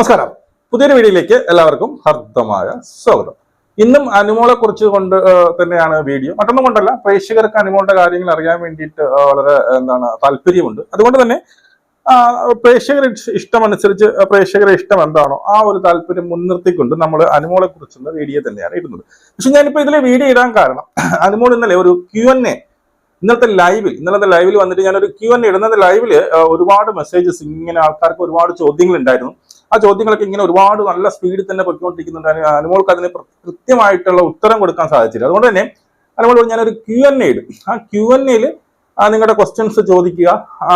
നമസ്കാരം. പുതിയൊരു വീഡിയോയിലേക്ക് എല്ലാവർക്കും ഹർദ്ദമായ സ്വാഗതം. ഇന്നും അനുമോളെ കുറിച്ച് കൊണ്ട് തന്നെയാണ് വീഡിയോ. മറ്റൊന്നും കൊണ്ടല്ല, പ്രേക്ഷകർക്ക് അനുമോളുടെ കാര്യങ്ങൾ അറിയാൻ വേണ്ടിയിട്ട് വളരെ താല്പര്യമുണ്ട്. അതുകൊണ്ട് തന്നെ പ്രേക്ഷകരുടെ ഇഷ്ടമനുസരിച്ച് പ്രേക്ഷകരുടെ ഇഷ്ടം എന്താണോ ആ ഒരു താല്പര്യം മുൻനിർത്തിക്കൊണ്ട് നമ്മൾ അനുമോളെ കുറിച്ചുള്ള വീഡിയോ തന്നെയാണ് ഇടുന്നത്. പക്ഷെ ഞാനിപ്പോ ഇതിലെ വീഡിയോ ഇടാൻ കാരണം, അനുമോൾ ഇന്നലെ ഒരു Q&A ഇന്നലത്തെ ലൈവിൽ വന്നിട്ട് ഞാനൊരു Q&A ഇടുന്നത് ലൈവില് ഒരുപാട് മെസ്സേജസ്, ഇങ്ങനെ ആൾക്കാർക്ക് ഒരുപാട് ചോദ്യങ്ങൾ ഉണ്ടായിരുന്നു. ആ ചോദ്യങ്ങളൊക്കെ ഇങ്ങനെ ഒരുപാട് നല്ല സ്പീഡിൽ തന്നെ പൊയ്ക്കൊണ്ടിരിക്കുന്നുണ്ട്. അനുമോൾക്ക് അതിന് കൃത്യമായിട്ടുള്ള ഉത്തരം കൊടുക്കാൻ സാധിച്ചില്ല. അതുകൊണ്ട് തന്നെ അനുമോൾ ഞാനൊരു Q&A ഇടും. ആ Q&Aയിൽ നിങ്ങളുടെ ക്വസ്റ്റ്യൻസ് ചോദിക്കുക,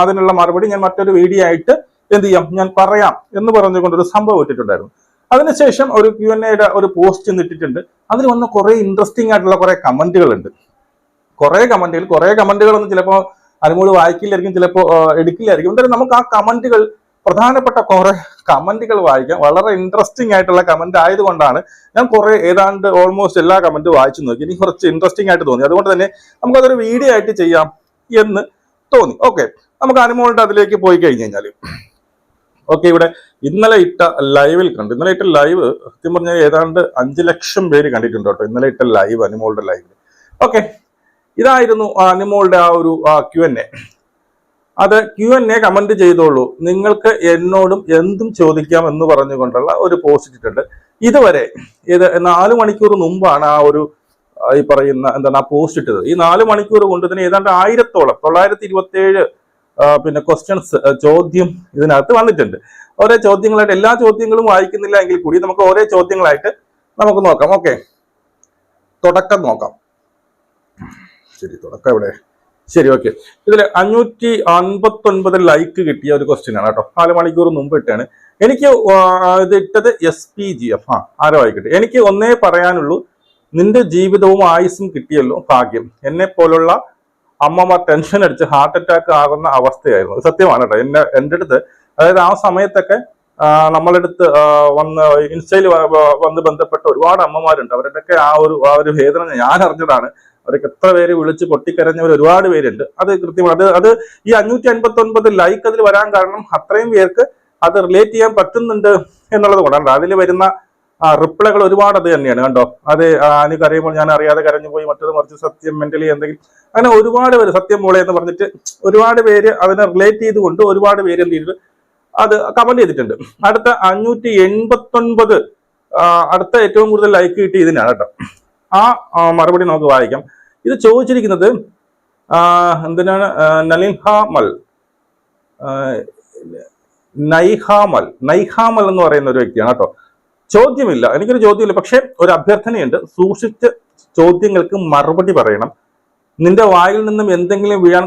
അതിനുള്ള മറുപടി ഞാൻ മറ്റൊരു വീഡിയോ ആയിട്ട് എന്ത് ചെയ്യാം, ഞാൻ പറയാം എന്ന് പറഞ്ഞുകൊണ്ടൊരു സംഭവം ഇട്ടിട്ടുണ്ടായിരുന്നു. അതിനുശേഷം ഒരു Q&Aയുടെ ഒരു പോസ്റ്റ് ഇട്ടിട്ടുണ്ട്. അതിൽ വന്ന കുറെ ഇൻട്രസ്റ്റിംഗ് ആയിട്ടുള്ള കുറെ കമന്റുകളുണ്ട്. കുറെ കമന്റുകളൊന്നും ചിലപ്പോൾ അനുമോൾ വായിക്കില്ലായിരിക്കും, ചിലപ്പോൾ എടുക്കില്ലായിരിക്കും. എന്തായാലും നമുക്ക് ആ കമന്റുകൾ, പ്രധാനപ്പെട്ട കുറെ കമന്റുകൾ വായിക്കാം. വളരെ ഇൻട്രസ്റ്റിംഗ് ആയിട്ടുള്ള കമന്റ് ആയതുകൊണ്ടാണ് ഞാൻ ഏതാണ്ട് ഓൾമോസ്റ്റ് എല്ലാ കമന്റും വായിച്ചു നോക്കി. എനിക്ക് കുറച്ച് ഇൻട്രസ്റ്റിംഗ് ആയിട്ട് തോന്നി. അതുകൊണ്ട് തന്നെ നമുക്കതൊരു വീഡിയോ ആയിട്ട് ചെയ്യാം എന്ന് തോന്നി. ഓക്കെ, നമുക്ക് അനുമോളുടെ അതിലേക്ക് പോയി കഴിഞ്ഞാൽ ഓക്കെ, ഇവിടെ ഇന്നലെ ഇട്ട ലൈവിൽ കണ്ടു. ഇന്നലെ ഇട്ട ലൈവ് സത്യം പറഞ്ഞാൽ ഏതാണ്ട് 5 ലക്ഷം പേര് കണ്ടിട്ടുണ്ട് കേട്ടോ. ഇന്നലെ ഇട്ട ലൈവ്, അനുമോളുടെ ലൈവ്. ഓക്കെ, ഇതായിരുന്നു അനുമോളുടെ ആ ഒരു Q&A. അത് Q&A കമന്റ് ചെയ്തോളൂ, നിങ്ങൾക്ക് എന്നോടും എന്തും ചോദിക്കാം എന്ന് പറഞ്ഞുകൊണ്ടുള്ള ഒരു പോസ്റ്റ് ഇട്ടിട്ടുണ്ട്. ഇതുവരെ ഇത് 4 മണിക്കൂർ മുമ്പാണ് ആ ഒരു ഈ പറയുന്ന ആ പോസ്റ്റ് ഇട്ടത്. ഈ 4 മണിക്കൂർ കൊണ്ട് തന്നെ ഏതാണ്ട് 1000-ഓളം 927 ക്വസ്റ്റ്യൻസ്, ചോദ്യം ഇതിനകത്ത് വന്നിട്ടുണ്ട്. ഓരോ ചോദ്യങ്ങളായിട്ട്, എല്ലാ ചോദ്യങ്ങളും വായിക്കുന്നില്ല എങ്കിൽ കൂടി നമുക്ക് ഓരോ ചോദ്യങ്ങളായിട്ട് നമുക്ക് നോക്കാം. ഓക്കെ, തുടക്കം നോക്കാം. ശരി, തുടക്കം ഇവിടെ. ശരി, ഓക്കെ. ഇതിൽ 559 ലൈക്ക് കിട്ടിയ ഒരു ക്വസ്റ്റ്യൻ ആണ് കേട്ടോ. 4 മണിക്കൂർ മുമ്പ് ഇട്ടാണ്. എനിക്ക് ഇത് ഇട്ടത് SPGF. ആരോ ആയിക്കട്ടെ. എനിക്ക് ഒന്നേ പറയാനുള്ളൂ, നിന്റെ ജീവിതവും ആയുസ്സും കിട്ടിയല്ലോ, ഭാഗ്യം. എന്നെ പോലുള്ള അമ്മമാർ ടെൻഷൻ അടിച്ച് ഹാർട്ട് അറ്റാക്ക് ആകുന്ന അവസ്ഥയായിരുന്നു. സത്യമാണ് കേട്ടോ. എൻ്റെ അടുത്ത്, അതായത് ആ സമയത്തൊക്കെ നമ്മളെടുത്ത് വന്ന് ഇൻസ്റ്റയിൽ വന്ന് ബന്ധപ്പെട്ട ഒരുപാട് അമ്മമാരുണ്ട്. അവരുടെയൊക്കെ ആ ഒരു വേദന ഞാൻ അറിഞ്ഞതാണ്. അവരൊക്കെ എത്ര പേര് വിളിച്ച് പൊട്ടിക്കരഞ്ഞവർ ഒരുപാട് പേരുണ്ട്. അത് കൃത്യമാണ്. അത് ഈ 559 ലൈക്ക് അതിൽ വരാൻ കാരണം അത്രയും പേർക്ക് അത് റിലേറ്റ് ചെയ്യാൻ പറ്റുന്നുണ്ട് എന്നുള്ളത് കൊണ്ടാണ്. അതിൽ വരുന്ന റിപ്ലൈകൾ ഒരുപാട് അത് തന്നെയാണ് കണ്ടോ. അത് അനു കരയുമ്പോൾ ഞാൻ അറിയാതെ കരഞ്ഞു പോയി, മറ്റത് മറിച്ച് സത്യം മെന്റലി എന്തെങ്കിലും, അങ്ങനെ ഒരുപാട് പേര് സത്യം മോളെ എന്ന് പറഞ്ഞിട്ട് ഒരുപാട് പേര് അതിനെ റിലേറ്റ് ചെയ്തുകൊണ്ട് ഒരുപാട് പേര് എന്ത് ചെയ്തിട്ട് അത് കമന്റ് ചെയ്തിട്ടുണ്ട്. അടുത്ത 589 അടുത്ത ഏറ്റവും കൂടുതൽ ലൈക്ക് കിട്ടി ഇതിനാണ് കേട്ടോ. ആ മറുപടി നമുക്ക് വായിക്കാം. ഇത് ചോദിച്ചിരിക്കുന്നത് എന്തിനാണ്, നൈഹാമൽ എന്ന് പറയുന്ന ഒരു വ്യക്തിയാണ് കേട്ടോ. ചോദ്യമില്ല, എനിക്കൊരു ചോദ്യമില്ല, പക്ഷെ ഒരു അഭ്യർത്ഥനയുണ്ട്. സൂക്ഷിച്ച് ചോദ്യങ്ങൾക്ക് മറുപടി പറയണം. നിന്റെ വായിൽ നിന്നും എന്തെങ്കിലും വീഴാൻ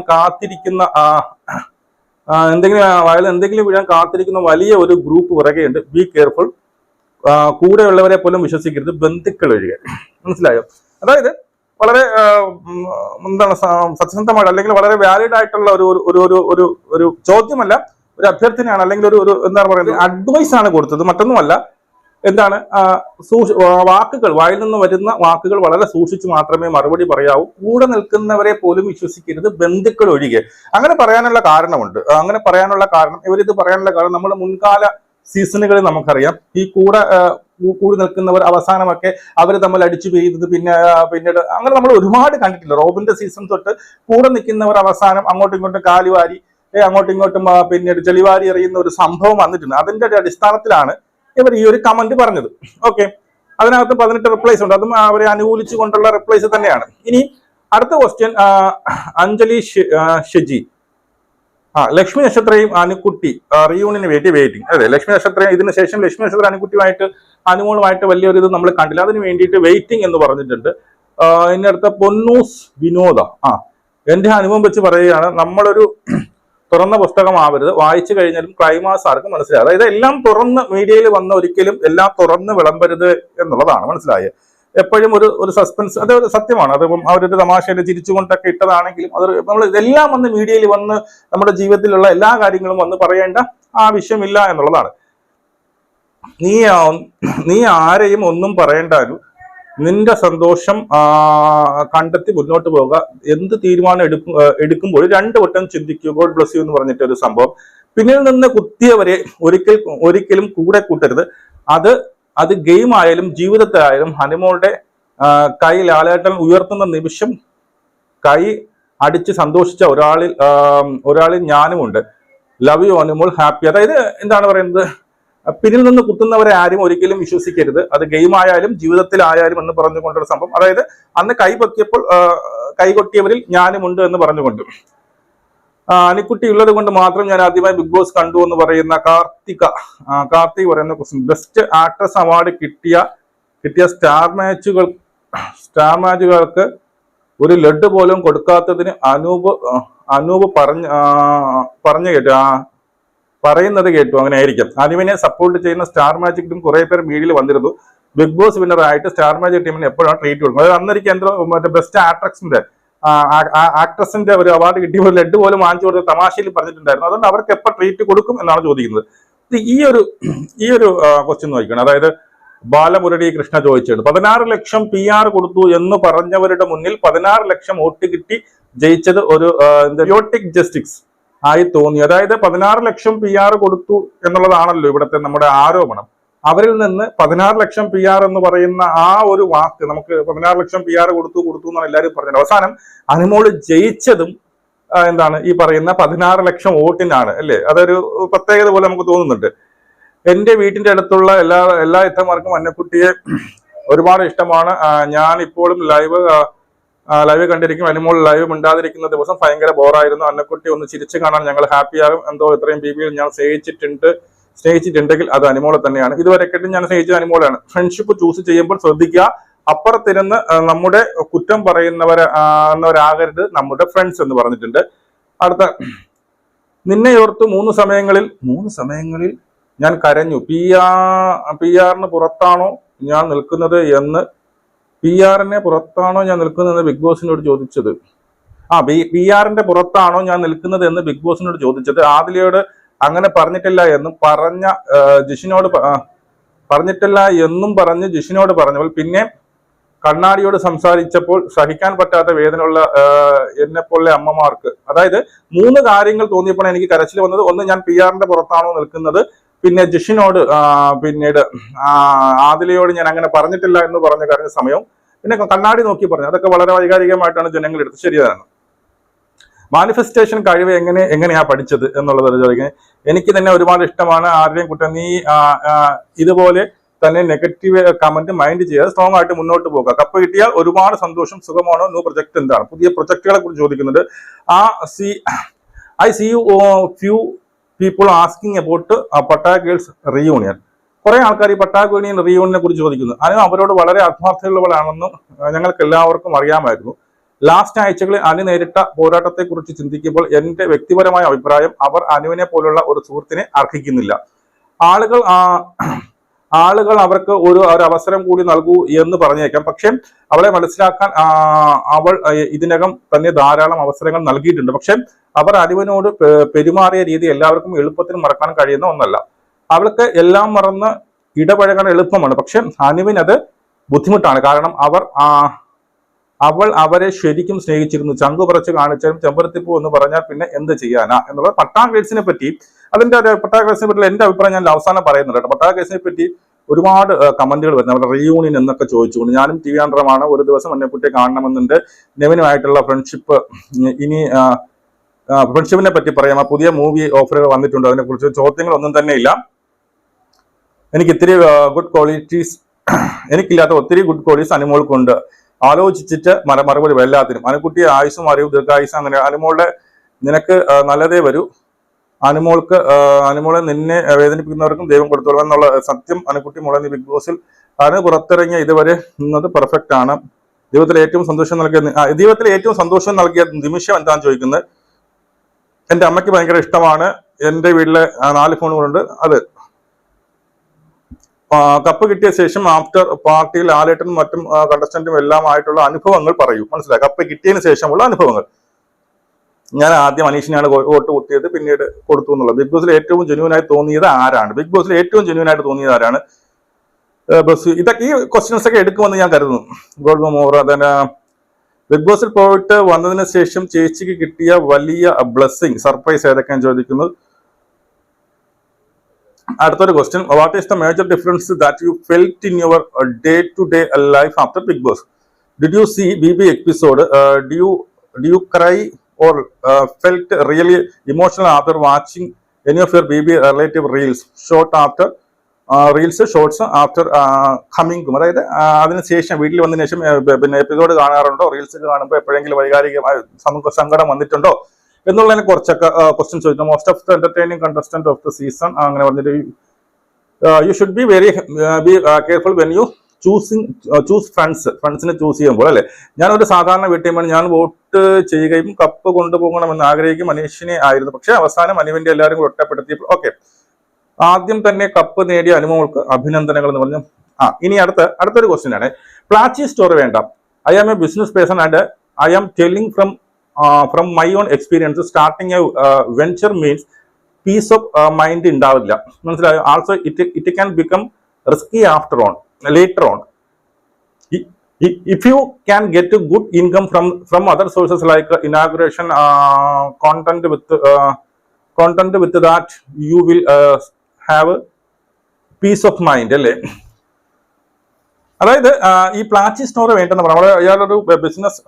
കാത്തിരിക്കുന്ന വലിയ ഒരു ഗ്രൂപ്പ് പുറകെയുണ്ട്. Be careful. കൂടെയുള്ളവരെ പോലും വിശ്വസിക്കരുത്, ബന്ധുക്കൾ ഒഴികെ. മനസ്സിലായോ? അതായത് വളരെ സത്യസന്ധമായിട്ട് അല്ലെങ്കിൽ വളരെ വാലിഡ് ആയിട്ടുള്ള ഒരു ചോദ്യമല്ല, ഒരു അഭ്യർത്ഥനയാണ്, അല്ലെങ്കിൽ ഒരു എന്താണ് പറയുന്നത്, അഡ്വൈസ് ആണ് കൊടുത്തത്. മറ്റൊന്നുമല്ല. വാക്കുകൾ, വായിൽ നിന്ന് വരുന്ന വാക്കുകൾ വളരെ സൂക്ഷിച്ച് മാത്രമേ മറുപടി പറയാവൂ. കൂടെ നിൽക്കുന്നവരെ പോലും വിശ്വസിക്കരുത്, ബന്ധുക്കൾ ഒഴികെ. അങ്ങനെ പറയാനുള്ള കാരണമുണ്ട്. അങ്ങനെ പറയാനുള്ള കാരണം, ഇവരിത് പറയാനുള്ള കാരണം, നമ്മുടെ മുൻകാല സീസണുകളിൽ നമുക്കറിയാം, ഈ കൂടി നിൽക്കുന്നവർ അവസാനമൊക്കെ അവർ തമ്മിൽ അടിച്ചു പെയ്തത് പിന്നീട് അങ്ങനെ നമ്മൾ ഒരുപാട് കണ്ടിട്ടില്ല. റോബിന്റെ സീസൺ തൊട്ട് കൂടെ നിൽക്കുന്നവർ അവസാനം അങ്ങോട്ടും ഇങ്ങോട്ടും കാലുവാരി, അങ്ങോട്ടും ഇങ്ങോട്ടും പിന്നീട് ചെളിവാരി എറിയുന്ന ഒരു സംഭവം വന്നിട്ടുണ്ട്. അതിന്റെ അടിസ്ഥാനത്തിലാണ് ഇവർ ഈ ഒരു കമന്റ് പറഞ്ഞത്. ഓക്കെ, അതിനകത്ത് 18 റിപ്ലൈസ് ഉണ്ട്. അതും അവരെ അനുകൂലിച്ചു കൊണ്ടുള്ള റിപ്ലൈസ് തന്നെയാണ്. ഇനി അടുത്ത ക്വസ്റ്റ്യൻ, അഞ്ജലി ഷെജി. ലക്ഷ്മി നക്ഷത്രയും അനുക്കുട്ടി റിയൂണിന് വേണ്ടി വെയിറ്റിംഗ്. അതെ, ലക്ഷ്മി നക്ഷത്രം, ഇതിന് ശേഷം ലക്ഷ്മി നക്ഷത്രം അനുമോളുമായിട്ട് വലിയൊരു ഇത് നമ്മൾ കണ്ടില്ല. അതിന് വേണ്ടിയിട്ട് വെയിറ്റിംഗ് എന്ന് പറഞ്ഞിട്ടുണ്ട്. ഇനി അടുത്ത പൊന്നൂസ് വിനോദ. എന്റെ അനുഭവം വെച്ച് പറയുകയാണ്, നമ്മളൊരു തുറന്ന പുസ്തകമാവരുത്, വായിച്ചു കഴിഞ്ഞാലും ക്ലൈമാക്സ് ആർക്കും മനസ്സിലായി. അതായത് എല്ലാം തുറന്ന് മീഡിയയിൽ വന്ന ഒരിക്കലും എല്ലാം തുറന്ന് വിളമ്പരുത് എന്നുള്ളതാണ്. മനസ്സിലായത്? എപ്പോഴും ഒരു സസ്പെൻസ്, അത് സത്യമാണ്. അതിപ്പം അവരൊരു തമാശയിൽ ചിരിച്ചുകൊണ്ടൊക്കെ ഇട്ടതാണെങ്കിലും അത് നമ്മൾ ഇതെല്ലാം വന്ന് മീഡിയയിൽ വന്ന് നമ്മുടെ ജീവിതത്തിലുള്ള എല്ലാ കാര്യങ്ങളും വന്ന് പറയേണ്ട ആവശ്യമില്ല എന്നുള്ളതാണ്. നീ ആരെയും ഒന്നും പറയേണ്ടാലും നിന്റെ സന്തോഷം കണ്ടെത്തി മുന്നോട്ട് പോവുക. എന്ത് തീരുമാനം എടുക്കുമ്പോൾ 2 വട്ടം ചിന്തിക്കുക. ഗോഡ് ബ്ലസ് യു എന്ന് പറഞ്ഞിട്ട് ഒരു സംഭവം. പിന്നിൽ നിന്ന് കുത്തിയവരെ ഒരിക്കലും കൂടെ കൂട്ടരുത്. അത് ഗെയിം ആയാലും ജീവിതത്തിലായാലും ഹനിമോളുടെ കൈ ലാലേട്ടൻ ഉയർത്തുന്ന നിമിഷം കൈ അടിച്ച് സന്തോഷിച്ച ഒരാളിൽ ഞാനുമുണ്ട്. Love you Hanimol, happy. അതായത് എന്താണ് പറയുന്നത്, പിന്നിൽ നിന്ന് കുത്തുന്നവരെ ആരും ഒരിക്കലും വിശ്വസിക്കരുത്, അത് ഗെയിം ആയാലും ജീവിതത്തിലായാലും എന്ന് പറഞ്ഞുകൊണ്ടൊരു സംഭവം. അതായത് അന്ന് കൈ പൊക്കിയപ്പോൾ കൈകൊട്ടിയവരിൽ ഞാനുമുണ്ട് എന്ന് പറഞ്ഞുകൊണ്ട് അനിക്കുട്ടി ഉള്ളത് കൊണ്ട് മാത്രം ഞാൻ ആദ്യമായി ബിഗ് ബോസ് കണ്ടു എന്ന് പറയുന്ന കാർത്തിക് പറയുന്ന ക്വസ്റ്റ്യൻ. ബെസ്റ്റ് ആക്ട്രസ് അവാർഡ് കിട്ടിയ സ്റ്റാർ മാച്ചുകൾക്ക് ഒരു ലഡ് പോലും കൊടുക്കാത്തതിന് അനൂപ് പറഞ്ഞു കേട്ടു, പറയുന്നത് കേട്ടു. അങ്ങനെ ആയിരിക്കും. അനുവിനെ സപ്പോർട്ട് ചെയ്യുന്ന സ്റ്റാർ മാജിക്കിലും കുറെ പേർ മീഡിയയിൽ വന്നിരുന്നു. ബിഗ് ബോസ് വിന്നർ ആയിട്ട് സ്റ്റാർ മാജിക് ടീമിന് എപ്പോഴാണ് ട്രീറ്റ് കൊടുക്കുന്നത്. അതായത് അന്നേരിക്കും എന്തോ മറ്റേ ബെസ്റ്റ് ആക്ട്രസിന്റെ ഒരു അവാർഡ് കിട്ടിയപ്പോൾ ലഡ് പോലും വാങ്ങിച്ചു കൊടുത്ത തമാശയിൽ പറഞ്ഞിട്ടുണ്ടായിരുന്നു. അതുകൊണ്ട് അവർക്ക് എപ്പോൾ ട്രീറ്റ് കൊടുക്കും എന്നാണ് ചോദിക്കുന്നത്. ഈ ഒരു ക്വസ്റ്റ്യൻ നോക്കണം. അതായത് ബാലമുരളി കൃഷ്ണ ചോദിച്ചത് 16 ലക്ഷം PR കൊടുത്തു എന്ന് പറഞ്ഞവരുടെ മുന്നിൽ 16 ലക്ഷം വോട്ട് കിട്ടി ജയിച്ചത് ഒരു ഇയോട്ടിക് ജസ്റ്റിസ് ആയി തോന്നി. അതായത് 16 ലക്ഷം PR കൊടുത്തു എന്നുള്ളതാണല്ലോ ഇവിടുത്തെ നമ്മുടെ ആരോപണം. അവരിൽ നിന്ന് 16 ലക്ഷം PR എന്ന് പറയുന്ന ആ ഒരു വാക്ക്, നമുക്ക് 16 ലക്ഷം PR കൊടുത്തു എന്നാണ് എല്ലാവരും പറഞ്ഞത്. അവസാനം അനുമോള് ജയിച്ചതും ഈ പറയുന്ന 16 ലക്ഷം വോട്ടിനാണ് അല്ലേ. അതൊരു പ്രത്യേകത പോലെ നമുക്ക് തോന്നുന്നുണ്ട്. എന്റെ വീട്ടിന്റെ അടുത്തുള്ള എല്ലാ ഇത്തമാർക്കും അന്നക്കുട്ടിയെ ഒരുപാട് ഇഷ്ടമാണ്. ഞാൻ ഇപ്പോഴും ലൈവ് കണ്ടിരിക്കും. അനുമോൾ ലൈവ് മിണ്ടാതിരിക്കുന്ന ദിവസം ഭയങ്കര ബോറായിരുന്നു. അന്നക്കുട്ടി ഒന്ന് ചിരിച്ചു കാണാൻ ഞങ്ങൾ ഹാപ്പിയാകും. എന്തോ ഇത്രയും BBയിൽ ഞാൻ സ്നേഹിച്ചിട്ടുണ്ടെങ്കിൽ അത് അനുമോളെ തന്നെയാണ്. ഇതുവരെക്കെട്ടും ഞാൻ സ്നേഹിച്ചത് അനുമോളാണ്. ഫ്രണ്ട്ഷിപ്പ് ചൂസ് ചെയ്യുമ്പോൾ ശ്രദ്ധിക്കുക, അപ്പുറത്തിരുന്ന് നമ്മുടെ കുറ്റം പറയുന്നവരാകരുത് നമ്മുടെ ഫ്രണ്ട്സ് എന്ന് പറഞ്ഞിട്ടുണ്ട്. അടുത്ത, നിന്നെ ഓർത്ത് മൂന്ന് സമയങ്ങളിൽ ഞാൻ കരഞ്ഞു. PR-ന് പുറത്താണോ ഞാൻ നിൽക്കുന്നത് എന്ന് ബിഗ് ബോസിനോട് ചോദിച്ചത്. PR-ന്റെ പുറത്താണോ ഞാൻ നിൽക്കുന്നത് എന്ന് ബിഗ് ബോസിനോട് ചോദിച്ചത്. ആദിലയോട് അങ്ങനെ പറഞ്ഞിട്ടില്ല എന്നും പറഞ്ഞ് ജിഷിനോട് പറഞ്ഞപ്പോൾ പിന്നെ കണ്ണാടിയോട് സംസാരിച്ചപ്പോൾ സഹിക്കാൻ പറ്റാത്ത വേദനയുള്ള എന്നെപ്പോലുള്ള അമ്മമാർക്ക്, അതായത് 3 കാര്യങ്ങൾ തോന്നിയപ്പോൾ എനിക്ക് കരച്ചിൽ വന്നത്. ഒന്ന്, ഞാൻ PR-ന്റെ പുറത്താണോ നിൽക്കുന്നത്. പിന്നെ ജിഷിനോട്, പിന്നീട് ആദിലയോട് ഞാൻ അങ്ങനെ പറഞ്ഞിട്ടില്ല എന്ന് പറഞ്ഞ കരഞ്ഞ സമയവും, പിന്നെ കണ്ണാടി നോക്കി പറഞ്ഞു. അതൊക്കെ വളരെ വൈകാരികമായിട്ടാണ് ജനങ്ങൾ എടുത്തത്. ശരിയാണ്. മാനിഫെസ്റ്റേഷൻ കഴിവ് എങ്ങനെയാ പഠിച്ചത് എന്നുള്ളത് ചോദിക്കുന്നത്. എനിക്ക് തന്നെ ഒരുപാട് ഇഷ്ടമാണ്. ആരുടെയും കുറ്റം, നീ ഇതുപോലെ തന്നെ നെഗറ്റീവ് കമന്റ് മൈൻഡ് ചെയ്യാതെ സ്ട്രോങ് ആയിട്ട് മുന്നോട്ട് പോകുക. കപ്പ് കിട്ടിയാൽ ഒരുപാട് സന്തോഷം. സുഖമാണോ? ന്യൂ പ്രൊജക്ട് എന്താണ്? പുതിയ പ്രൊജക്ടുകളെ കുറിച്ച് ചോദിക്കുന്നുണ്ട്. I see you few people asking about Pattaya girls reunion. കുറെ ആൾക്കാർ ഈ പട്ടായ റീയൂണിയനെ കുറിച്ച് ചോദിക്കുന്നു. അതിന് അവരോട് വളരെ ആത്മാർത്ഥതയുള്ളവരാണെന്ന് ഞങ്ങൾക്ക് എല്ലാവർക്കും അറിയാമായിരുന്നു. ലാസ്റ്റ് ആഴ്ചകളിൽ അനു നേരിട്ട പോരാട്ടത്തെ കുറിച്ച് ചിന്തിക്കുമ്പോൾ എന്റെ വ്യക്തിപരമായ അഭിപ്രായം, അവർ അനുവിനെ പോലുള്ള ഒരു സുഹൃത്തിനെ അർഹിക്കുന്നില്ല. ആളുകൾ അവർക്ക് ഒരു അവസരം കൂടി നൽകൂ എന്ന് പറഞ്ഞേക്കാം. പക്ഷെ അവളെ മനസ്സിലാക്കാൻ അവൾ ഇതിനകം തന്നെ ധാരാളം അവസരങ്ങൾ നൽകിയിട്ടുണ്ട്. പക്ഷെ അവർ അനുവിനോട് പെരുമാറിയ രീതി എല്ലാവർക്കും എളുപ്പത്തിൽ മറക്കാൻ കഴിയുന്ന ഒന്നല്ല. അവൾക്ക് എല്ലാം മറന്ന് ഇടപഴകാൻ എളുപ്പമാണ്. പക്ഷെ അനുവിനത് ബുദ്ധിമുട്ടാണ്. കാരണം അവൾ അവരെ ശരിക്കും സ്നേഹിച്ചിരുന്നു. ചങ്കു പറച്ച് കാണിച്ചാലും ചെമ്പരത്തിപ്പൂ എന്ന് പറഞ്ഞാൽ പിന്നെ എന്ത് ചെയ്യാനാ എന്നുള്ളത്. പട്ടാ ഗേൾസിനെ പറ്റി പട്ടാ ഗേൾസിനെ പറ്റി എന്റെ അഭിപ്രായം ഞാൻ അവസാനം പറയുന്നുണ്ട് കേട്ടോ. പട്ടാ ഗേൾസിനെ പറ്റി ഒരുപാട് കമന്റുകൾ വരുന്നത്, അവരുടെ റീയൂണിയൻ എന്നൊക്കെ ചോദിച്ചുകൊണ്ട്. ഞാനും TV ആൻഡ്രമാണ്. ഒരു ദിവസം അന്നക്കുട്ടിയെ കാണണമെന്നുണ്ട്. നെവിനുമായിട്ടുള്ള ഫ്രണ്ട്ഷിപ്പ്, ഇനി ഫ്രണ്ട്ഷിപ്പിനെ പറ്റി പറയാം. പുതിയ മൂവി ഓഫറുകൾ വന്നിട്ടുണ്ട്, അതിനെക്കുറിച്ച് ചോദ്യങ്ങളൊന്നും തന്നെ ഇല്ല. എനിക്ക് ഇത്തിരി ഗുഡ് ക്വാളിറ്റീസ്, എനിക്കില്ലാത്ത ഒത്തിരി ഗുഡ് ക്വാളിറ്റീസ് അനുമോൾക്കുണ്ട്. ആലോചിച്ചിട്ട് മറുപടി എല്ലാത്തിനും. അനുക്കുട്ടിയെ ആയുസും അറിവും ദീർഘായുസും. അങ്ങനെ അനുമോളുടെ നിനക്ക് നല്ലതേ വരൂ. അനുമോളെ നിന്നെ വേദനിപ്പിക്കുന്നവർക്കും ദൈവം കൊടുത്തോളാം എന്നുള്ള സത്യം. അനുക്കുട്ടി മോളെ നീ ബിഗ് ബോസിൽ പുറത്തിറങ്ങിയ ഇതുവരെ നിന്നത് പെർഫെക്റ്റ് ആണ്. ജീവിതത്തിൽ ഏറ്റവും സന്തോഷം നൽകിയ നിമിഷം എന്താണെന്ന് ചോദിക്കുന്നത്. എന്റെ അമ്മയ്ക്ക് ഭയങ്കര ഇഷ്ടമാണ്. എന്റെ വീട്ടിലെ 4 ഫോണുകളുണ്ട്. അത് കപ്പ് കിട്ടിയ ശേഷം ആഫ്റ്റർ പാർട്ടിയിൽ ആലേട്ടനും മറ്റും കണ്ടസ്റ്റന്റും എല്ലാം ആയിട്ടുള്ള അനുഭവങ്ങൾ പറയൂ. മനസ്സിലായി? കപ്പ് കിട്ടിയതിന് ശേഷമുള്ള അനുഭവങ്ങൾ. ഞാൻ ആദ്യം അനീഷിനാണ് വോട്ട് കുത്തിയത്, പിന്നീട് കൊടുത്തു എന്നുള്ളത്. ബിഗ് ബോസിൽ ഏറ്റവും ജെന്യൂനായി തോന്നിയത് ആരാണ്? ഇതൊക്കെ ഈ ക്വസ്റ്റ്യൻസ് ഒക്കെ എടുക്കുമെന്ന് ഞാൻ കരുതുന്നു. ഗോൾഡ് മോർ തന്നെ ബിഗ് ബോസിൽ പോയിട്ട് വന്നതിന് ശേഷം ചേച്ചിക്ക് കിട്ടിയ വലിയ ബ്ലെസ്സിങ് സർപ്രൈസ് ഏതൊക്കെയാണ് ചോദിക്കുന്നത്. അടുത്തൊരു question, what is the major difference that you felt in your day to day life after Bigg Boss? Did you see BB episode? Do you cry or felt really emotional after watching any of your BB relative reels shorts after coming home? അതായത് അതിനുശേഷം വീട്ടിൽ വന്നതിന് ശേഷം പിന്നെ episode കാണാറുണ്ടോ? Reels കാണുമ്പോൾ എപ്പോഴെങ്കിലും വൈകാരികമായ സങ്കടം വന്നിട്ടുണ്ടോ എന്നുള്ളതിനെ കുറച്ചൊക്കെ ക്വസ്റ്റ്യൻസ് ചോദിച്ചു. Most of the entertaining contestant of the season അങ്ങനെ പറഞ്ഞിട്ട് you should be very careful when you choose ഫ്രണ്ട്സിനെ ചൂസ് ചെയ്യുമ്പോൾ അല്ലെ. ഞാനൊരു സാധാരണ വീട്ടിൽ ഞാൻ വോട്ട് ചെയ്യുകയും കപ്പ് കൊണ്ടുപോകണമെന്ന് ആഗ്രഹിക്കും മനീഷിനെ ആയിരുന്നു. പക്ഷെ അവസാനം അനുവിന്റെ എല്ലാവരും കൂടെ ഒറ്റപ്പെടുത്തിയപ്പോൾ ഓക്കെ, ആദ്യം തന്നെ കപ്പ് നേടിയ അനുമോൾക്ക് അഭിനന്ദനങ്ങൾ എന്ന് പറഞ്ഞു. ഇനി അടുത്തൊരു ക്വസ്റ്റ്യൻ ആണ്, പ്ലാച്ചി സ്റ്റോറി വേണ്ട. I am a business person and I am telling from my own experience starting a venture means peace of mind ഉണ്ടാവില്ല, മനസ്സിലായോ? Also it can become risky later on. If you can get a good income from other sources like inauguration content with that, you will have a peace of mind അല്ലേ. അതായത് ഈ പ്ലാച്ചി store വേണ്ടെന്ന് പറയാം. അയാളൊരു business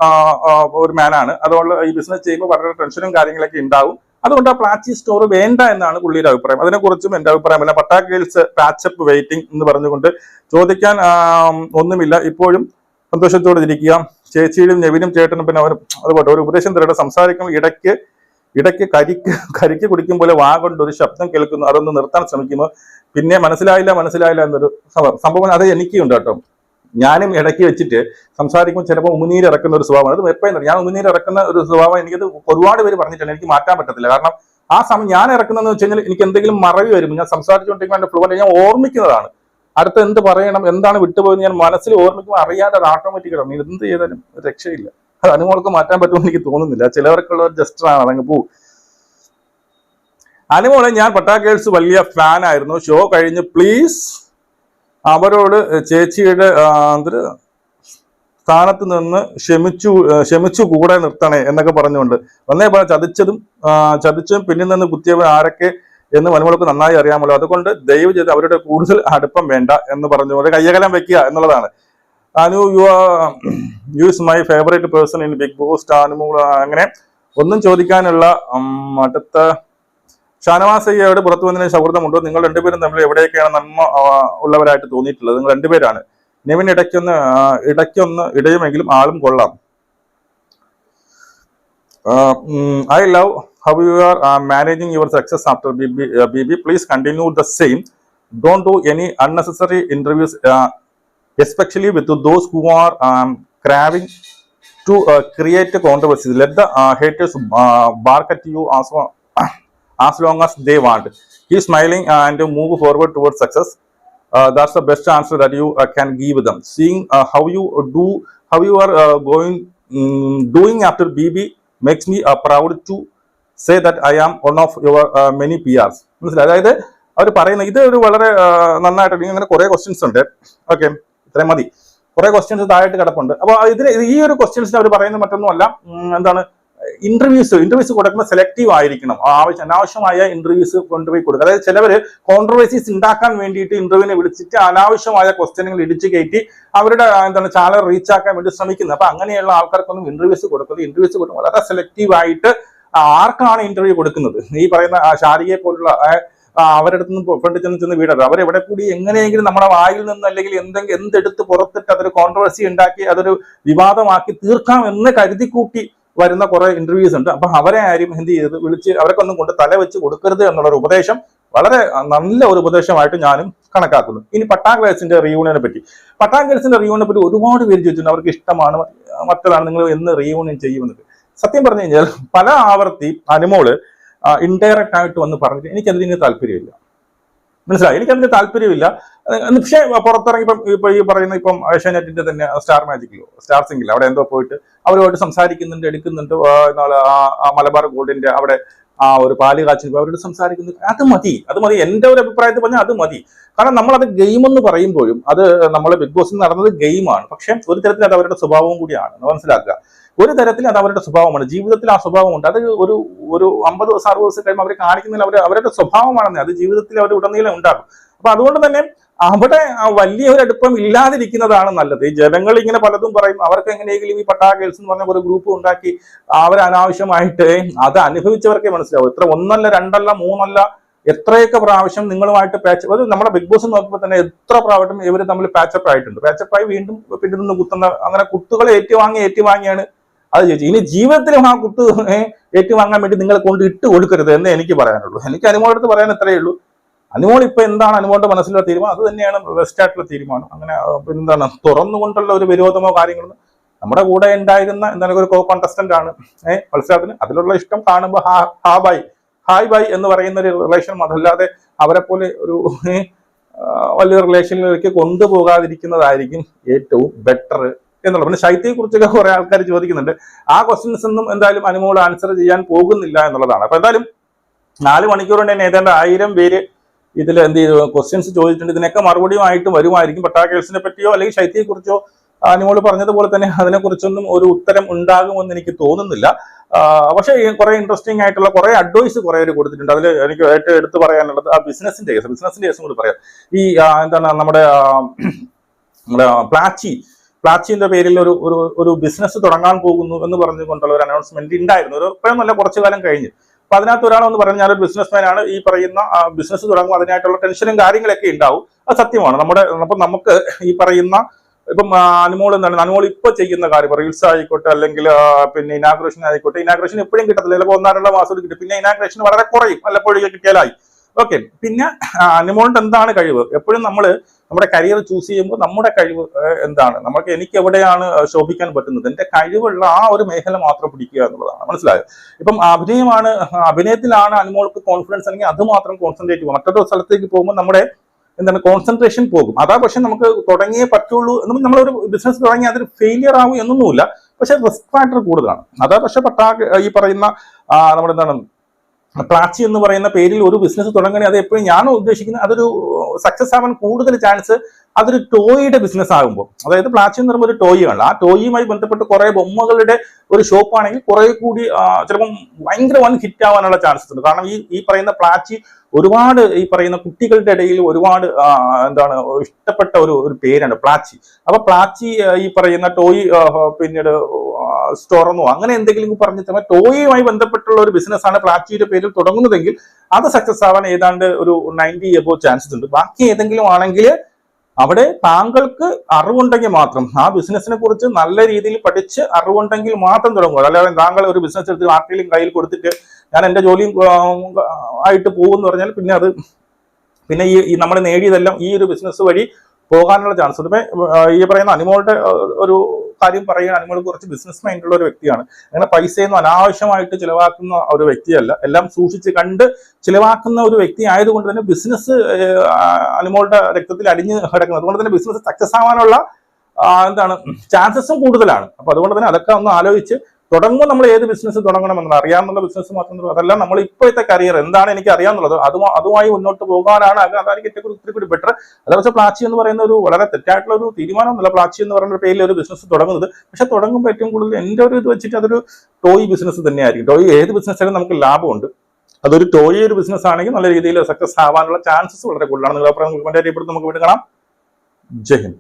ഒരു മാനാണ്, അതുകൊണ്ട് ഈ business ചെയ്യുമ്പോൾ വളരെ ടെൻഷനും കാര്യങ്ങളൊക്കെ ഉണ്ടാവും. അതുകൊണ്ട് ആ പ്ലാച്ചി സ്റ്റോർ വേണ്ട എന്നാണ് പുള്ളിയുടെ അഭിപ്രായം. അതിനെക്കുറിച്ചും എന്റെ അഭിപ്രായം അല്ല. പട്ടാ ഗേൾസ് പാച്ചപ്പ് വെയിറ്റിംഗ് എന്ന് പറഞ്ഞുകൊണ്ട് ചോദിക്കാൻ ഒന്നുമില്ല, ഇപ്പോഴും സന്തോഷത്തോടെ ഇരിക്കുക. ചേച്ചിയും നെവിനും ചേട്ടനും പിന്നെ അവരും അതുപോലെ ഒരു ഉപദേശം തരട്ടെ, സംസാരിക്കുമ്പോൾ ഇടയ്ക്ക് കരിക്ക് കുടിക്കും പോലെ വാ കൊണ്ട് ഒരു ശബ്ദം കേൾക്കുന്നു, അതൊന്ന് നിർത്താൻ ശ്രമിക്കുമ്പോൾ പിന്നെ മനസ്സിലായില്ല എന്നൊരു സംഭവം അത് എനിക്കുണ്ട് കേട്ടോ. ഞാനും ഇടയ്ക്ക് വെച്ചിട്ട് സംസാരിക്കുമ്പോൾ ചിലപ്പോൾ ഉമിനീര് ഇറക്കുന്ന ഒരു സ്വഭാവമാണ്. അത് എപ്പോഴും ഞാൻ ഉമിനീര് ഇറക്കുന്ന ഒരു സ്വഭാവം എനിക്കത് ഒരുപാട് പേര് പറഞ്ഞിട്ടുണ്ട്, എനിക്ക് മാറ്റാൻ പറ്റത്തില്ല. കാരണം ആ സമയം ഞാൻ ഇറക്കുന്നതെന്ന് വെച്ച് കഴിഞ്ഞാൽ എനിക്ക് എന്തെങ്കിലും മറവി വരുമ്പോൾ ഞാൻ സംസാരിച്ചുകൊണ്ടിരിക്കുമ്പോൾ എൻ്റെ ഫ്ലുവൻ്റ് ഞാൻ ഓർമ്മിക്കുന്നതാണ്. അടുത്ത് എന്ത് പറയണം, എന്താണ് വിട്ടുപോയെന്ന് ഞാൻ മനസ്സിൽ ഓർമ്മിക്കുമ്പോൾ അറിയാതെ അത് ഓട്ടോമാറ്റിക്കാണ്. നീ എന്ത് ചെയ്താലും രക്ഷയില്ല. അത് അനുമോൾക്ക് മാറ്റാൻ പറ്റുമെന്ന് എനിക്ക് തോന്നുന്നില്ല. ചിലവർക്കുള്ള ഒരു ജസ്റ്ററാണ്, അതങ്ങ് പോവും. അനുമോളെ ഞാൻ പട്ടാ ഗേൾസ് വലിയ ഫാൻ ആയിരുന്നു. ഷോ കഴിഞ്ഞ് പ്ലീസ് അവരോട് ചേച്ചിയുടെ സ്ഥാനത്ത് നിന്ന് ക്ഷമിച്ചു കൂടെ നിർത്തണേ എന്നൊക്കെ പറഞ്ഞുകൊണ്ട് വന്നേ പോലെ ചതിച്ചും പിന്നിൽ നിന്ന് കുത്തിയവർ ആരൊക്കെ എന്ന് അനുമോൾക്ക് നന്നായി അറിയാമല്ലോ. അതുകൊണ്ട് ദയവ് ചെയ്ത് അവരുടെ കൂടുതൽ അടുപ്പം വേണ്ട എന്ന് പറഞ്ഞുകൊണ്ട് കയ്യകലം വെക്കുക എന്നുള്ളതാണ്. Anu you is my favourite person in Bigg Boss. Anumol അങ്ങനെ ഒന്നും ചോദിക്കാനുള്ള അടുത്ത ഷാനവാസയ്യയോട് പുറത്തു വന്നതിന് സൗഹൃദമുണ്ടോ? നിങ്ങൾ രണ്ടുപേരും തമ്മിൽ എവിടെയൊക്കെയാണ് നന്മ ഉള്ളവരായിട്ട് തോന്നിയിട്ടുള്ളത്? നിങ്ങൾ രണ്ടുപേരാണ്. നെവിൻ ഇടയ്ക്കൊന്ന് ഇടയുമെങ്കിലും ആളും കൊള്ളാം. I love how you are managing your success after BB. Please continue the same. Don't do any unnecessary interviews especially with those who are craving to create a controversy. Let the haters bark at you as long as they want. Keep smiling and move forward towards success. That's the best answer that you can give them. Seeing how you are doing after BB makes me proud to say that I am one of your many PRs. അതായത് അവർ പറയുന്നത് ഇത് ഒരു വളരെ നന്നായിട്ട് ഇങ്ങനെ കുറെ questions ഉണ്ട്. Okay, ഇത്രയും മതി. കുറെ ക്വസ്റ്റ്യൻസ് താഴായിട്ട് കിടപ്പുണ്ട്. അപ്പോൾ ഈ ഒരു ക്വസ്റ്റ്യൻസിന് അവർ പറയുന്നത് മറ്റൊന്നുമല്ല, എന്താണ് ഇന്റർവ്യൂസ് കൊടുക്കുമ്പോൾ സെലക്റ്റീവ് ആയിരിക്കണം. അനാവശ്യമായ ഇന്റർവ്യൂസ് കൊണ്ടുപോയി കൊടുക്കുക. അതായത് ചിലവര് കോൺട്രവേഴ്സീസ് ഉണ്ടാക്കാൻ വേണ്ടിയിട്ട് ഇന്റർവ്യൂവിനെ വിളിച്ചിട്ട് അനാവശ്യമായ ക്വസ്റ്റ്യനുകൾ ഇടിച്ചു കയറ്റി അവരുടെ ചാനൽ റീച്ച് ആക്കാൻ വേണ്ടി ശ്രമിക്കുന്നത്. അപ്പൊ അങ്ങനെയുള്ള ആൾക്കാർക്കൊന്നും ഇന്റർവ്യൂസ് കൊടുക്കും വളരെ സെലക്റ്റീവ് ആയിട്ട്. ആർക്കാണ് ഇന്റർവ്യൂ കൊടുക്കുന്നത്? ഈ പറയുന്ന ഷാരിയെ പോലുള്ള അവരുടെ അടുത്ത് നിന്ന് ഫ്രണ്ട് ചെന്ന് വീടരുത്. അവരെവിടെ കൂടി എങ്ങനെയെങ്കിലും നമ്മുടെ വായിൽ നിന്ന് അല്ലെങ്കിൽ എന്തെടുത്ത് പുറത്തിട്ട് അതൊരു കോൺട്രവേഴ്സി ഉണ്ടാക്കി അതൊരു വിവാദമാക്കി തീർക്കാം എന്ന് കരുതി കൂട്ടി വരുന്ന കുറെ ഇന്റർവ്യൂസ് ഉണ്ട്. അപ്പൊ അവരെ ആരും എന്ത് ചെയ്ത് വിളിച്ച് അവർക്കൊന്നും കൊണ്ട് തല വെച്ച് കൊടുക്കരുത് എന്നുള്ളൊരു ഉപദേശം വളരെ നല്ല ഒരു ഉപദേശമായിട്ട് ഞാനും കണക്കാക്കുന്നു. ഇനി പട്ടാ ഗേൾസിന്റെ റിയൂണിയനെ പറ്റി ഒരുപാട് പേര് ചോദിച്ചിട്ടുണ്ട്. അവർക്ക് ഇഷ്ടമാണ് മറ്റതാണ്, നിങ്ങൾ എന്ന് റിയൂണിയൻ ചെയ്യുമെന്നത്. സത്യം പറഞ്ഞു കഴിഞ്ഞാൽ പല ആവർത്തി അനുമോള് ഇൻഡയറക്റ്റ് ആയിട്ട് വന്ന് പറഞ്ഞിട്ട് എനിക്കതിന് താല്പര്യമില്ല. മനസ്സിലായി, എനിക്കതിന് താല്പര്യമില്ല. പക്ഷേ പുറത്തിറങ്ങി ഇപ്പൊ ഈ പറയുന്ന ഏഷ്യാനെറ്റിന്റെ തന്നെ സ്റ്റാർ മാജിക്കിലോ സ്റ്റാർ സിംഗിലോ അവിടെ എന്തോ പോയിട്ട് അവരുമായിട്ട് സംസാരിക്കുന്നുണ്ട്, എടുക്കുന്നുണ്ട്. മലബാർ ഗോൾഡിന്റെ അവിടെ ഒരു പാല് കാച്ചിൽ അവരോട് സംസാരിക്കുന്നു. അത് മതി. എന്റെ ഒരു അഭിപ്രായത്തിൽ പറഞ്ഞാൽ അത് മതി. കാരണം നമ്മളത് ഗെയിം എന്ന് പറയുമ്പോഴും അത് നമ്മളെ ബിഗ് ബോസിൽ നടന്നത് ഗെയിമാണ്. പക്ഷെ ഒരു തരത്തിൽ അത് അവരുടെ സ്വഭാവവും കൂടിയാണ്, മനസ്സിലാക്കുക. ഒരു തരത്തിൽ അത് അവരുടെ സ്വഭാവമാണ്. ജീവിതത്തിൽ ആ സ്വഭാവമുണ്ട്. അത് ഒരു 50 ദിവസം 60 ദിവസം കഴിയുമ്പോൾ അവർ കാണിക്കുന്നില്ല, അവരുടെ സ്വഭാവമാണെന്ന്. അത് ജീവിതത്തിൽ അവർ ഉടനീളം ഉണ്ടാകും. അപ്പൊ അതുകൊണ്ട് തന്നെ അവിടെ വലിയ ഒരു അടുപ്പം ഇല്ലാതിരിക്കുന്നതാണ് നല്ലത്. ഈ ജനങ്ങൾ ഇങ്ങനെ പലതും പറയും, അവർക്ക് എങ്ങനെയെങ്കിലും ഈ പട്ടാ ഗേൾസ് എന്ന് പറഞ്ഞ ഒരു ഗ്രൂപ്പ് ഉണ്ടാക്കി അവർ അനാവശ്യമായിട്ട് അത് അനുഭവിച്ചവർക്കേ മനസ്സിലാവും. എത്ര 1 അല്ല 2 അല്ല 3 അല്ല എത്രയൊക്കെ പ്രാവശ്യം നിങ്ങളുമായിട്ട് പാച്ചപ്പ്, അത് നമ്മുടെ ബിഗ് ബോസ് നോക്കുമ്പോൾ തന്നെ എത്ര പ്രാവശ്യം ഇവർ തമ്മിൽ പാച്ചപ്പ് ആയിട്ടുണ്ട്. പാച്ചപ്പായി വീണ്ടും പിന്നെ നിന്ന് കുത്തുന്ന, അങ്ങനെ കുത്തുകളെ ഏറ്റുവാങ്ങിയാണ് അത് ചോദിച്ചു. ഇനി ജീവിതത്തിലും ആ കുത്ത് ഏറ്റുവാങ്ങാൻ വേണ്ടി നിങ്ങളെ കൊണ്ട് ഇട്ട് കൊടുക്കരുത് എന്ന് എനിക്ക് പറയാനുള്ളൂ. എനിക്ക് അനുമോളുടെ അടുത്ത് പറയാൻ ഇത്രയേ ഉള്ളൂ. അനുമോൾ ഇപ്പൊ എന്താണ് അനുമോളുടെ മനസ്സിലുള്ള തീരുമാനം, അത് തന്നെയാണ് ബെസ്റ്റ് ആയിട്ടുള്ള തീരുമാനം. അങ്ങനെ എന്താണ് തുറന്നുകൊണ്ടുള്ള ഒരു വിരോധമോ കാര്യങ്ങളോ, നമ്മുടെ കൂടെ ഉണ്ടായിരുന്ന എന്താണ് ഒരു കോ കോണ്ടസ്റ്റന്റ് ആണ് മത്സരത്തിന്, അതിലുള്ള ഇഷ്ടം കാണുമ്പോൾ ഹായ് ബൈ എന്ന് പറയുന്ന ഒരു റിലേഷൻ, അതല്ലാതെ അവരെ പോലെ ഒരു വലിയ റിലേഷനിലേക്ക് കൊണ്ടുപോകാതിരിക്കുന്നതായിരിക്കും ഏറ്റവും ബെറ്റർ എന്നുള്ളത്. പിന്നെ ശൈത്യയെ കുറിച്ചൊക്കെ കുറെ ആൾക്കാർ ചോദിക്കുന്നുണ്ട്. ആ ക്വസ്റ്റ്യൻസ് ഒന്നും എന്തായാലും അനുമോൾ ആൻസർ ചെയ്യാൻ പോകുന്നില്ല എന്നുള്ളതാണ്. അപ്പൊ എന്തായാലും 4 മണിക്കൂർ കൊണ്ട് തന്നെ ഏതാണ്ട് 1000 പേര് ഇതിൽ എന്ത് ചെയ്തു ക്വസ്റ്റ്യൻസ് ചോദിച്ചിട്ടുണ്ട്. ഇതിനൊക്കെ മറുപടിയുമായിട്ട് വരുമായിരിക്കും. പട്ടാ ഗേൾസിനെ പറ്റിയോ അല്ലെങ്കിൽ ശൈത്യയെ കുറിച്ചോ അനുമോൾ പറഞ്ഞതുപോലെ തന്നെ അതിനെക്കുറിച്ചൊന്നും ഒരു ഉത്തരം ഉണ്ടാകുമെന്ന് എനിക്ക് തോന്നുന്നില്ല. പക്ഷേ കുറെ ഇൻട്രസ്റ്റിംഗ് ആയിട്ടുള്ള കുറെ അഡ്വൈസ് കുറെ പേര് കൊടുത്തിട്ടുണ്ട്. അതിൽ എനിക്ക് ഏറ്റവും എടുത്ത് പറയാനുള്ളത് ആ ബിസിനസിന്റെ കേസും കൂടി പറയാം. ഈ എന്താണ് നമ്മുടെ പ്ലാച്ചിന്റെ പേരിൽ ഒരു ബിസിനസ് തുടങ്ങാൻ പോകുന്നു എന്ന് പറഞ്ഞുകൊണ്ടുള്ള ഒരു അനൗൺസ്മെന്റ് ഉണ്ടായിരുന്നു. ഇപ്പോഴൊന്നുമല്ല, കുറച്ചു കാലം കഴിഞ്ഞ്. അപ്പൊ അതിനകത്ത് ഒരാളെന്ന് പറഞ്ഞാൽ ഞാനൊരു ബിസിനസ്മാൻ ആണ്, ഈ പറയുന്ന ബിസിനസ് തുടങ്ങുമ്പോൾ അതിനായിട്ടുള്ള ടെൻഷനും കാര്യങ്ങളൊക്കെ ഉണ്ടാവും. അത് സത്യമാണ്. അപ്പൊ നമുക്ക് ഈ പറയുന്ന ഇപ്പം അനുമോൾ അനുമോൾ ഇപ്പൊ ചെയ്യുന്ന കാര്യം റീൽസ് ആയിക്കോട്ടെ, അല്ലെങ്കിൽ പിന്നെ ഇനാഗ്രേഷൻ ആയിക്കോട്ടെ, ഇനാഗ്രേഷൻ എപ്പോഴും കിട്ടത്തില്ല, ചിലപ്പോൾ 1-2 മാസം കിട്ടും. പിന്നെ ഇനാഗ്രേഷൻ വളരെ കുറയും, വല്ലപ്പോഴും കിട്ടിയാലായി. ഓക്കെ. പിന്നെ അനുമോളിന്റെ എന്താണ് കഴിവ്? എപ്പോഴും നമ്മുടെ കരിയർ ചൂസ് ചെയ്യുമ്പോൾ നമ്മുടെ കഴിവ് എന്താണ്, എനിക്ക് എവിടെയാണ് ശോഭിക്കാൻ പറ്റുന്നത്, എന്റെ കഴിവുള്ള ആ ഒരു മേഖല മാത്രം പിടിക്കുക എന്നുള്ളതാണ്. മനസ്സിലായോ? ഇപ്പം അഭിനയത്തിലാണ് അനുമോൾക്ക് കോൺഫിഡൻസ് അല്ലെങ്കിൽ അത് മാത്രം കോൺസെൻട്രേറ്റ് ചെയ്യുക. മറ്റൊരു സ്ഥലത്തേക്ക് പോകുമ്പോൾ നമ്മുടെ കോൺസെൻട്രേഷൻ പോകും. അതാ പക്ഷെ നമുക്ക് തുടങ്ങിയേ പറ്റുള്ളൂ. നമ്മളൊരു ബിസിനസ് തുടങ്ങി അതൊരു ഫെയിലിയർ ആവും എന്നൊന്നുമില്ല, പക്ഷെ റിസ്ക് ഫാക്ടർ കൂടുതലാണ്. അതാ പക്ഷെ ഈ പറയുന്ന നമ്മുടെ പ്ലാച്ചി എന്ന് പറയുന്ന പേരിൽ ഒരു ബിസിനസ് തുടങ്ങണേ, അത് എപ്പോഴും ഞാൻ ഉദ്ദേശിക്കുന്നത് അതൊരു സക്സസ് ആവാൻ കൂടുതൽ ചാൻസ് അതൊരു ടോയുടെ ബിസിനസ് ആകുമ്പോൾ. അതായത് പ്ലാച്ചി എന്ന് പറയുമ്പോൾ ഒരു ടോയ് ആണ്. ആ ടോയുമായി ബന്ധപ്പെട്ട് കുറെ ബൊമ്മകളുടെ ഒരു ഷോപ്പ് ആണെങ്കിൽ കുറെ കൂടി ചിലപ്പം ഭയങ്കര വൻ ഹിറ്റ് ആവാനുള്ള ചാൻസസ് ഉണ്ട്. കാരണം ഈ പറയുന്ന പ്ലാച്ചി ഒരുപാട് ഈ പറയുന്ന കുട്ടികളുടെ ഇടയിൽ ഒരുപാട് ഇഷ്ടപ്പെട്ട ഒരു പേരാണ് പ്ലാച്ചി. അപ്പൊ പ്ലാച്ചി ഈ പറയുന്ന ടോയ് പിന്നീട് സ്റ്റോറെന്നോ അങ്ങനെ എന്തെങ്കിലും പറഞ്ഞിട്ട് ടോയുമായി ബന്ധപ്പെട്ടുള്ള ഒരു ബിസിനസ് ആണ് പ്ലാച്ചിയുടെ പേരിൽ തുടങ്ങുന്നതെങ്കിൽ അത് സക്സസ് ആവാൻ ഏതാണ്ട് ഒരു 90 എബോ ചാൻസസ് ഉണ്ട്. ബാക്കി ഏതെങ്കിലും ആണെങ്കിൽ അവിടെ താങ്കൾക്ക് അറിവുണ്ടെങ്കിൽ മാത്രം, ആ ബിസിനസിനെ കുറിച്ച് നല്ല രീതിയിൽ പഠിച്ച് അറിവുണ്ടെങ്കിൽ മാത്രം തുടങ്ങുക. അല്ലാതെ താങ്കൾ ഒരു ബിസിനസ് എടുത്ത് ആർക്കെങ്കിലും കയ്യിൽ കൊടുത്തിട്ട് ഞാൻ എന്റെ ജോലിയും ആയിട്ട് പോകുമെന്ന് പറഞ്ഞാൽ പിന്നെ ഈ നമ്മൾ നേടിയതെല്ലാം ഈ ഒരു ബിസിനസ് വഴി പോകാനുള്ള ചാൻസ് ഉണ്ട്. ഈ പറയുന്ന അനുമോളുടെ ഒരു കാര്യം പറയുക, അനുമോൾ കുറച്ച് ബിസിനസ് മൈൻഡുള്ള ഒരു വ്യക്തിയാണ്. അങ്ങനെ പൈസയൊന്നും അനാവശ്യമായിട്ട് ചിലവാക്കുന്ന ഒരു വ്യക്തിയല്ല, എല്ലാം സൂക്ഷിച്ച് കണ്ട് ചിലവാക്കുന്ന ഒരു വ്യക്തി ആയതുകൊണ്ട് തന്നെ ബിസിനസ് അനുമോളുടെ രക്തത്തിൽ അലിഞ്ഞു കിടക്കുന്നത്. അതുകൊണ്ട് തന്നെ ബിസിനസ് സക്സസ് ആവാനുള്ള ചാൻസസും കൂടുതലാണ്. അപ്പൊ അതുകൊണ്ട് തന്നെ അതൊക്കെ ഒന്ന് ആലോചിച്ച് തുടങ്ങുമ്പോൾ നമ്മൾ ഏത് ബിസിനസ് തുടങ്ങണമെന്നുള്ളത് അറിയാവുന്ന ബിസിനസ് മാത്രം, അതല്ല നമ്മൾ ഇപ്പോഴത്തെ കരിയർ എന്താണ് എനിക്ക് അറിയാവുന്നത് അതുമായി മുന്നോട്ട് പോകാനാണ് അതായിരിക്കും ഇത്തിരി കൂടി ബെറ്റർ. അതെ പക്ഷേ പ്ലാച്ചി എന്ന് പറയുന്ന ഒരു വളരെ തെറ്റായിട്ടുള്ള ഒരു തീരുമാനമൊന്നുമല്ല പ്ലാച്ചി എന്ന് പറയുന്ന പേരിൽ ഒരു ബിസിനസ് തുടങ്ങുന്നത്. പക്ഷെ തുടങ്ങുമ്പോൾ ഏറ്റവും കൂടുതൽ എൻ്റെ ഒരു ഇത് വെച്ചിട്ട് അതൊരു ടോയ് ബിസിനസ് തന്നെയായിരിക്കും. ടോയ് ഏത് ബിസിനസ്സിലും നമുക്ക് ലാഭമുണ്ട്. അതൊരു ടോയ് ഒരു ബിസിനസ് ആണെങ്കിൽ നല്ല രീതിയിൽ സക്സസ് ആവാനുള്ള ചാൻസസ് വളരെ കൂടുതലാണ്. നിങ്ങൾ അഭിപ്രായം കമന്റ് ചെയ്യപ്പെടുന്നത് നമുക്ക് വീണ്ടും കാണാം. ജയ് ഹിന്ദ്.